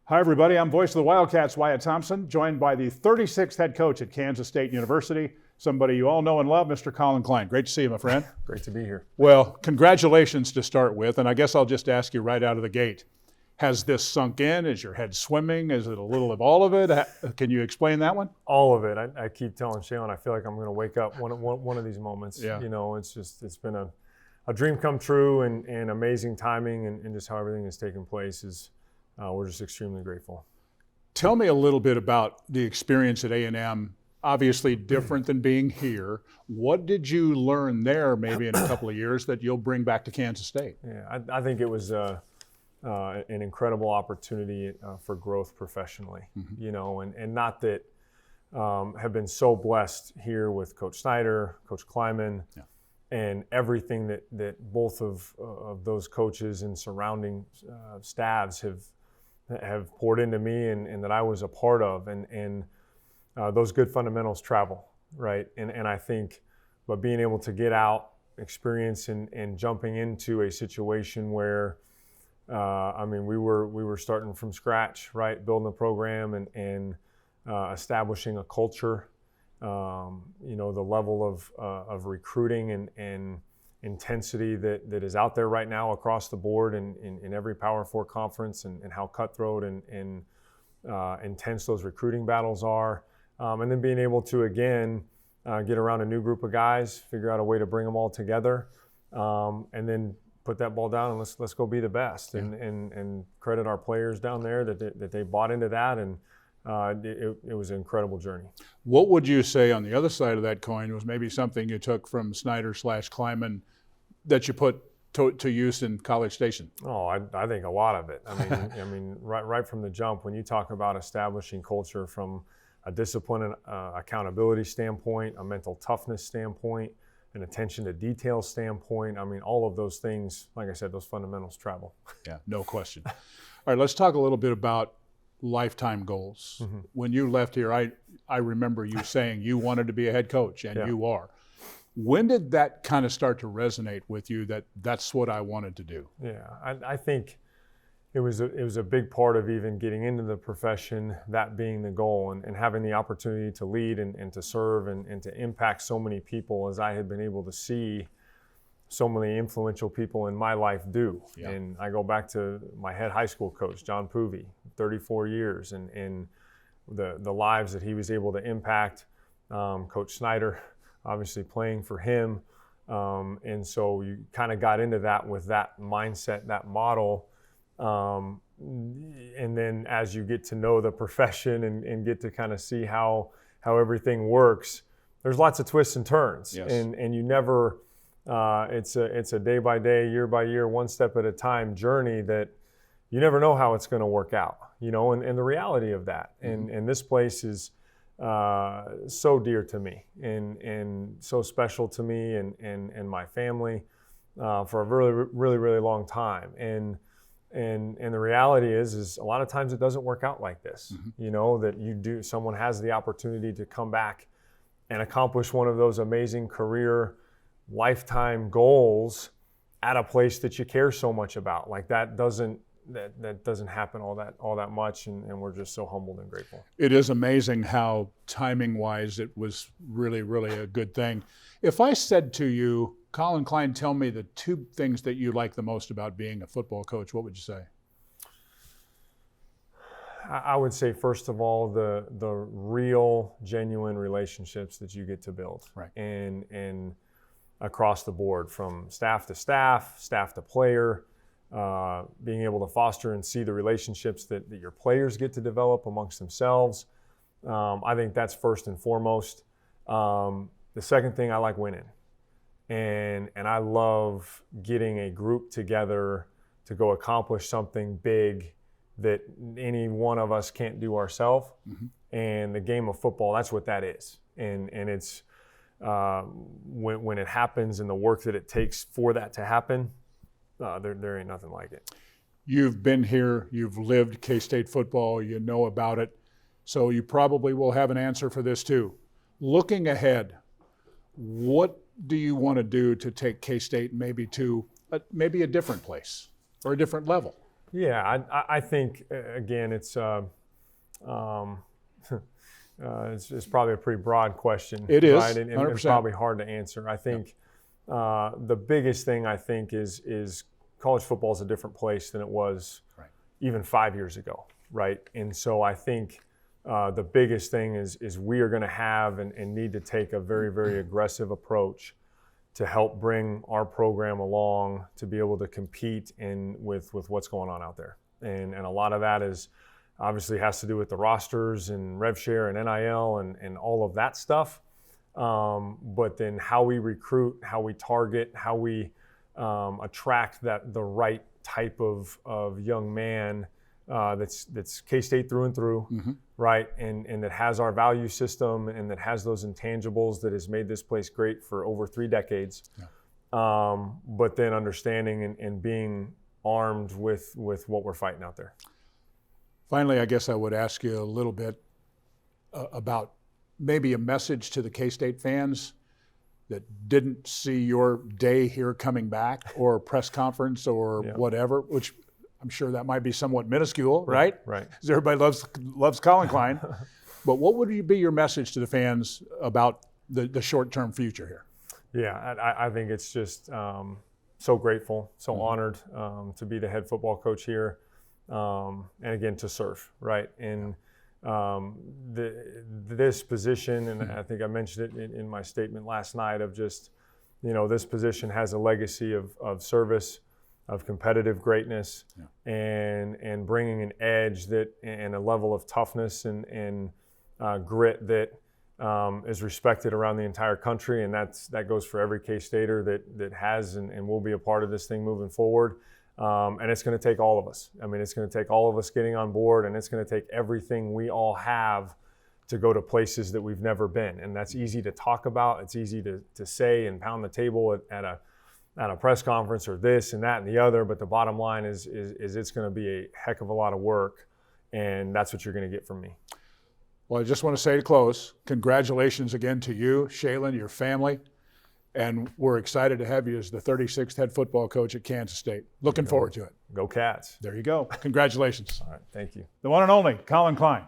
Hi, everybody. I'm voice of the Wildcats, Wyatt Thompson, joined by the 36th head coach at Kansas State University, somebody you all know and love, Mr. Collin Klein. Great to see you, my friend. Great to be here. Well, congratulations to start with, and I guess I'll just ask you right out of the gate. Has this sunk in? Is your head swimming? Is it a little of all of it? Can you explain that one? All of it. I keep telling Shaylin, I feel like I'm going to wake up one of these moments. Yeah. You know, it's been a dream come true and amazing timing and just how everything has taken place is we're just extremely grateful. Tell me a little bit about the experience at A&M. Obviously different than being here. What did you learn there maybe in a couple of years that you'll bring back to Kansas State? Yeah, I think it was an incredible opportunity for growth professionally, you know, and not that have been so blessed here with Coach Snyder, Coach Klein, and everything that both of those coaches and surrounding staffs have poured into me and that I was a part of, and those good fundamentals travel, right? And I think, but being able to get out, experience, and jumping into a situation where, I mean, we were starting from scratch, right? Building a program and establishing a culture. You know, the level of recruiting and intensity that is out there right now across the board in every Power Four conference and how cutthroat and intense those recruiting battles are. And then being able to, again, get around a new group of guys, figure out a way to bring them all together, and then put that ball down and let's go be the best. Yeah. And credit our players down there that they bought into that, and it was an incredible journey. What would you say on the other side of that coin was maybe something you took from Snyder/Kleiman that you put to use in College Station? Oh, I think a lot of it. I mean, right from the jump, when you talk about establishing culture from a discipline and accountability standpoint, a mental toughness standpoint, an attention to detail standpoint, I mean, all of those things, like I said, those fundamentals travel. Yeah, no question. All right, let's talk a little bit about lifetime goals. Mm-hmm. When you left here, I remember you saying you wanted to be a head coach, and you are. When did that kind of start to resonate with you that that's what I wanted to do? Yeah, I think it was a big part of even getting into the profession, that being the goal, and having the opportunity to lead and to serve and to impact so many people as I had been able to see so many influential people in my life do. Yeah. And I go back to my head high school coach, John Poovey, 34 years, and the lives that he was able to impact. Coach Snyder, obviously playing for him. And so you kind of got into that with that mindset, that model. And then as you get to know the profession and get to kind of see how everything works, there's lots of twists and turns. Yes. And you never, it's a day by day, year by year, one step at a time journey that you never know how it's going to work out, you know, and the reality of that. Mm-hmm. And this place is so dear to me and so special to me and my family for a really, really, really long time. And the reality is a lot of times it doesn't work out like this, you know, that someone has the opportunity to come back and accomplish one of those amazing career lifetime goals at a place that you care so much about. Like that doesn't happen all that much, and we're just so humbled and grateful. It is amazing how timing-wise it was really, really a good thing. If I said to you, Collin Klein, tell me the two things that you like the most about being a football coach, what would you say? I would say, first of all, the real, genuine relationships that you get to build. Right. And across the board, from staff to staff, staff to player, being able to foster and see the relationships that your players get to develop amongst themselves. I think that's first and foremost. The second thing, I like winning. And I love getting a group together to go accomplish something big that any one of us can't do ourselves. Mm-hmm. And the game of football, that's what that is. And it's when it happens and the work that it takes for that to happen, there ain't nothing like it. You've been here, you've lived K-State football, you know about it, so you probably will have an answer for this too. Looking ahead, what do you want to do to take K-State maybe to maybe a different place or a different level? Yeah, I think, again, it's probably a pretty broad question. It is, right? And it's probably hard to answer. I think the biggest thing I think is college football is a different place than it was even 5 years ago, right? And so I think the biggest thing is we are going to have and need to take a very, very aggressive approach to help bring our program along to be able to compete with what's going on out there. And a lot of that is obviously has to do with the rosters and rev share and NIL and all of that stuff. But then how we recruit, how we target, how we attract the right type of young man that's K-State through and through, right? And that has our value system and that has those intangibles that has made this place great for over 3 decades. But then understanding and being armed with what we're fighting out there. Finally, I guess I would ask you a little bit about maybe a message to the K-State fans that didn't see your day here coming back or press conference or whatever, which I'm sure that might be somewhat minuscule, right? Right. Because everybody loves Collin Klein. But what would be your message to the fans about the short-term future here? Yeah, I think it's just so grateful, so honored to be the head football coach here, and again to serve, right? And this position, and I think I mentioned it in my statement last night, of just, this position has a legacy of service, of competitive greatness, and bringing an edge and a level of toughness and grit that is respected around the entire country, and that goes for every K-Stater that has and will be a part of this thing moving forward. And it's going to take all of us. I mean, it's going to take all of us getting on board, and it's going to take everything we all have to go to places that we've never been. And that's easy to talk about. It's easy to say and pound the table at a press conference or this and that and the other. But the bottom line is it's going to be a heck of a lot of work, and that's what you're going to get from me. Well, I just want to say to close, congratulations again to you, Shaylin, your family. And we're excited to have you as the 36th head football coach at Kansas State. Looking forward to it. Go Cats. There you go. Congratulations. All right, thank you. The one and only Collin Klein.